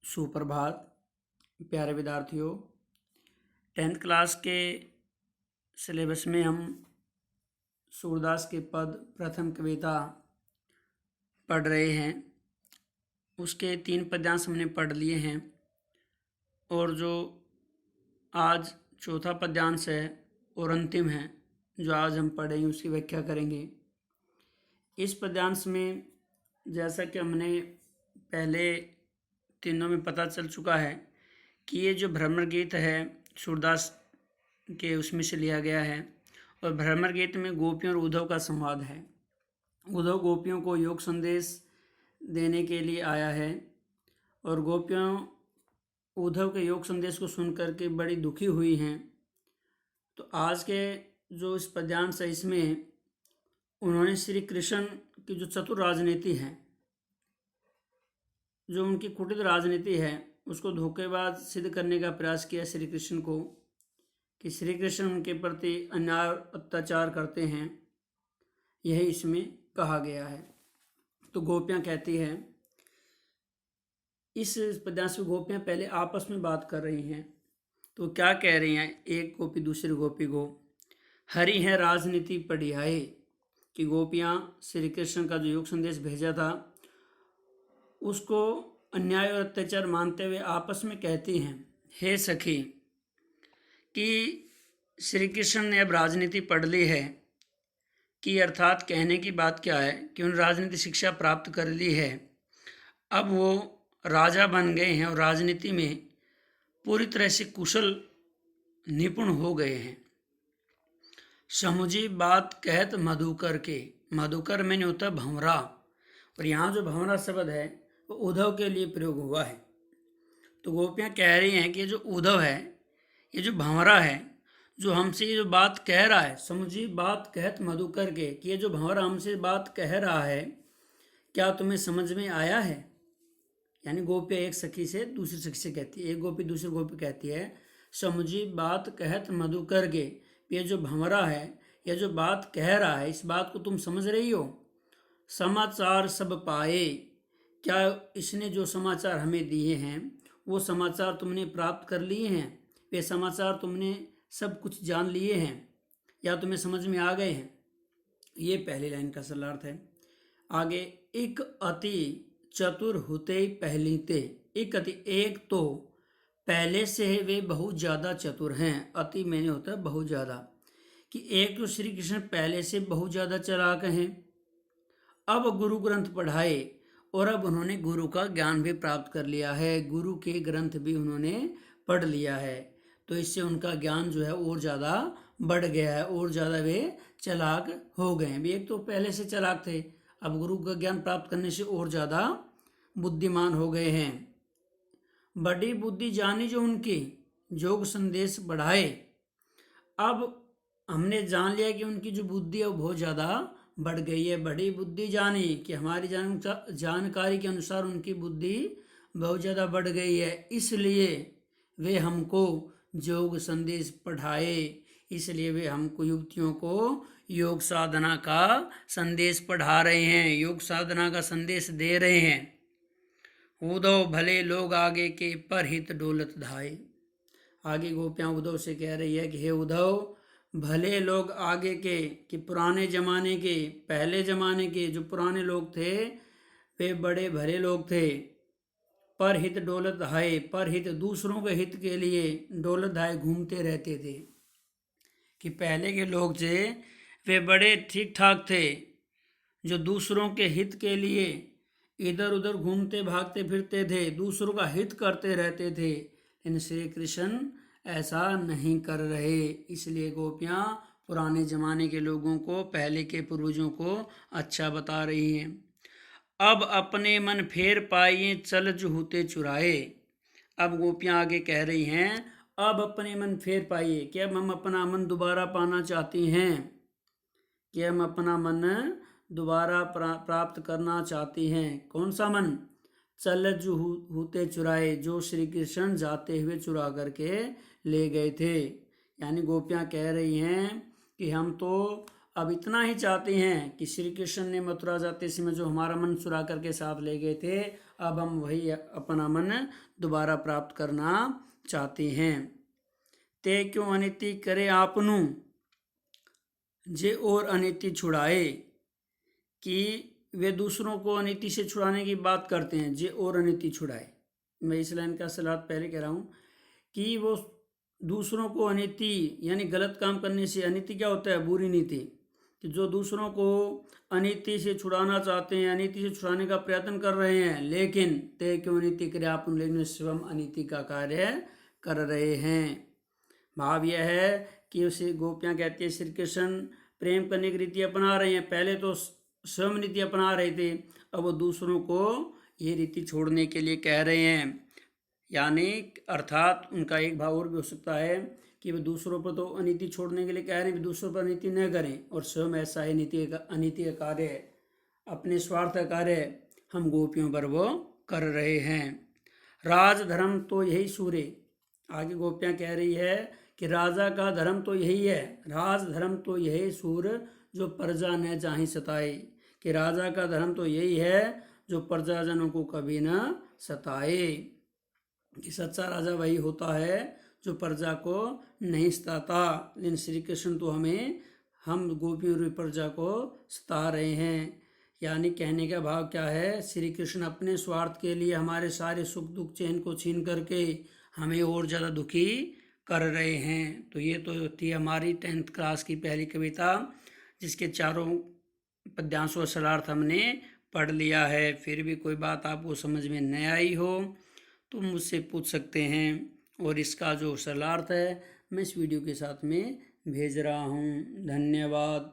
सुप्रभात प्यारे विद्यार्थियों। 10th क्लास के सिलेबस में हम सूरदास के पद प्रथम कविता पढ़ रहे हैं। उसके 3 पद्यांश हमने पढ़ लिए हैं और जो आज चौथा पद्यांश है और अंतिम है जो आज हम पढ़ेंगे उसकी व्याख्या करेंगे। इस पद्यांश में जैसा कि हमने पहले तीनों में पता चल चुका है कि ये जो भ्रमर गीत है सूरदास के उसमें से लिया गया है और भ्रमर गीत में गोपियों और उद्धव का संवाद है। उद्धव गोपियों को योग संदेश देने के लिए आया है और गोपियों उद्धव के योग संदेश को सुनकर के बड़ी दुखी हुई हैं। तो आज के जो इस पद्यांश है इसमें उन्होंने श्री कृष्ण की जो चतुर राजनीति है, जो उनकी कुटिल राजनीति है, उसको धोखेबाज सिद्ध करने का प्रयास किया श्री कृष्ण को कि श्री कृष्ण उनके प्रति अन्याय अत्याचार करते हैं। यही इसमें कहा गया है। तो गोपियाँ कहती हैं, इस पद्यांश में गोपियाँ पहले आपस में बात कर रही हैं। तो क्या कह रही हैं एक गोपी दूसरी गोपी को, हरि है राजनीति पढ़ियाए, कि गोपियाँ श्री कृष्ण का जो योग संदेश भेजा था उसको अन्याय और अत्याचार मानते हुए आपस में कहती हैं, हे सखी, कि श्री कृष्ण ने अब राजनीति पढ़ ली है, कि अर्थात कहने की बात क्या है कि उन राजनीति शिक्षा प्राप्त कर ली है। अब वो राजा बन गए हैं और राजनीति में पूरी तरह से कुशल निपुण हो गए हैं। समुझी बात कहत मधुकर के, मधुकर मैंने होता भंवरा, और यहाँ जो भंवरा शब्द है वो उद्धव के लिए प्रयोग हुआ है। तो गोपियाँ कह रही हैं कि ये जो उद्धव है, ये जो भंवरा है, जो हमसे ये जो बात कह रहा है, समुझी बात कहत मधुकर के, कि ये जो भंवरा हमसे बात कह रहा है क्या तुम्हें समझ में आया है। यानी गोपियाँ एक सखी से दूसरी सखी से कहती है, एक गोपी दूसरी गोपी कहती है, समुझी बात कहत मधुकर के, ये जो भंवरा है, ये जो बात कह रहा है, इस बात को तुम समझ रही हो। समाचार सब पाए, क्या इसने जो समाचार हमें दिए हैं वो समाचार तुमने प्राप्त कर लिए हैं, वे समाचार तुमने सब कुछ जान लिए हैं या तुम्हें समझ में आ गए हैं। ये पहली लाइन का सरलार्थ है। आगे, एक अति चतुर होते पहलीते, एक अति, एक तो पहले से है वे बहुत ज़्यादा चतुर हैं। अति मैंने होता है बहुत ज़्यादा, कि एक तो श्री कृष्ण पहले से बहुत ज़्यादा चालाक हैं, अब गुरु ग्रंथ पढ़ाए और अब उन्होंने गुरु का ज्ञान भी प्राप्त कर लिया है, गुरु के ग्रंथ भी उन्होंने पढ़ लिया है। तो इससे उनका ज्ञान जो है और ज़्यादा बढ़ गया है और ज़्यादा वे चालाक हो गए हैं। एक तो पहले से चालाक थे, अब गुरु का ज्ञान प्राप्त करने से और ज़्यादा बुद्धिमान हो गए हैं। बड़ी बुद्धि जानी जो उनकी, योग संदेश बढ़ाए। अब हमने जान लिया कि उनकी जो बुद्धि है वो बहुत ज़्यादा बढ़ गई है। बड़ी बुद्धि जानी कि हमारी जानकारी के अनुसार उनकी बुद्धि बहुत ज़्यादा बढ़ गई है, इसलिए वे हमको योग संदेश पढ़ाए, इसलिए वे हमको युवतियों को योग साधना का संदेश पढ़ा रहे हैं, योग साधना का संदेश दे रहे हैं। उद्धव भले लोग आगे के पर हित डोलत धाये। आगे गोपियाँ उद्धव से कह रही है कि हे उद्धव, भले लोग आगे के, कि पुराने ज़माने के, पहले ज़माने के जो पुराने लोग थे वे बड़े भले लोग थे। पर हित डोलत धाये, पर हित दूसरों के हित के लिए डोलत धाये घूमते रहते थे, कि पहले के लोग थे वे बड़े ठीक ठाक थे जो दूसरों के हित के लिए इधर उधर घूमते भागते फिरते थे, दूसरों का हित करते रहते थे। लेकिन श्री कृष्ण ऐसा नहीं कर रहे, इसलिए गोपियाँ पुराने ज़माने के लोगों को, पहले के पूर्वजों को अच्छा बता रही हैं। अब अपने मन फेर पाइए चल जुहूते चुराए। अब गोपियाँ आगे कह रही हैं, अब अपने मन फेर पाइए, कि अब हम अपना मन दोबारा पाना चाहती हैं, कि हम अपना मन दोबारा प्राप्त करना चाहती हैं। कौन सा मन? चल जुहूते चुराए, जो श्री कृष्ण जाते हुए चुरा करके ले गए थे। यानी गोपियाँ कह रही हैं कि हम तो अब इतना ही चाहते हैं कि श्री कृष्ण ने मथुरा जाते समय जो हमारा मन चुरा करके साथ ले गए थे, अब हम वही अपना मन दोबारा प्राप्त करना चाहते हैं। ते क्यों अनिति करे आपनु, जे और अनिति छुड़ाए, कि वे दूसरों को अनिति से छुड़ाने की बात करते हैं, जे और अनिति छुड़ाए। मैं इस लाइन का सलाह पहले कह रहा हूँ कि वो दूसरों को अनिति यानी गलत काम करने से, अनिति क्या होता है, बुरी नीति, कि जो दूसरों को अनिति से छुड़ाना चाहते हैं, अनिति से छुड़ाने का प्रयत्न कर रहे हैं, लेकिन ते क्यों अनिति करे आप, लेकिन स्वयं अनिति का कार्य कर रहे हैं। भाव यह है कि उसे गोपियाँ कहती है श्री कृष्ण प्रेम करने की रीति अपना रहे हैं, पहले तो स्वयं रीति अपना रहे थे, अब वो दूसरों को ये रीति छोड़ने के लिए कह रहे हैं। यानी अर्थात उनका एक भाव और भी हो सकता है कि वे दूसरों पर तो अनीति छोड़ने के लिए कह रहे हैं, दूसरों पर अनीति न करें, और स्वयं ऐसा ही अनीति का कार्य, अपने स्वार्थ का कार्य हम गोपियों पर वो कर रहे हैं। राजधर्म तो यही सूर्य, आगे गोपियाँ कह रही है कि राजा का धर्म तो यही है, राजधर्म तो यही सूर्य जो प्रजा न चाहे सताए, कि राजा का धर्म तो यही है जो प्रजाजनों को कभी न सताए, कि सच्चा राजा वही होता है जो प्रजा को नहीं सताता। लेकिन श्री कृष्ण तो हम गोपियों और प्रजा को सता रहे हैं। यानी कहने का भाव क्या है, श्री कृष्ण अपने स्वार्थ के लिए हमारे सारे सुख दुख चैन को छीन करके हमें और ज़्यादा दुखी कर रहे हैं। तो ये तो थी हमारी 10th क्लास की पहली कविता, जिसके चारों पद्यांशों का सरलार्थ हमने पढ़ लिया है। फिर भी कोई बात आपको समझ में न आई हो तो मुझसे पूछ सकते हैं, और इसका जो सरलार्थ है मैं इस वीडियो के साथ में भेज रहा हूँ। धन्यवाद।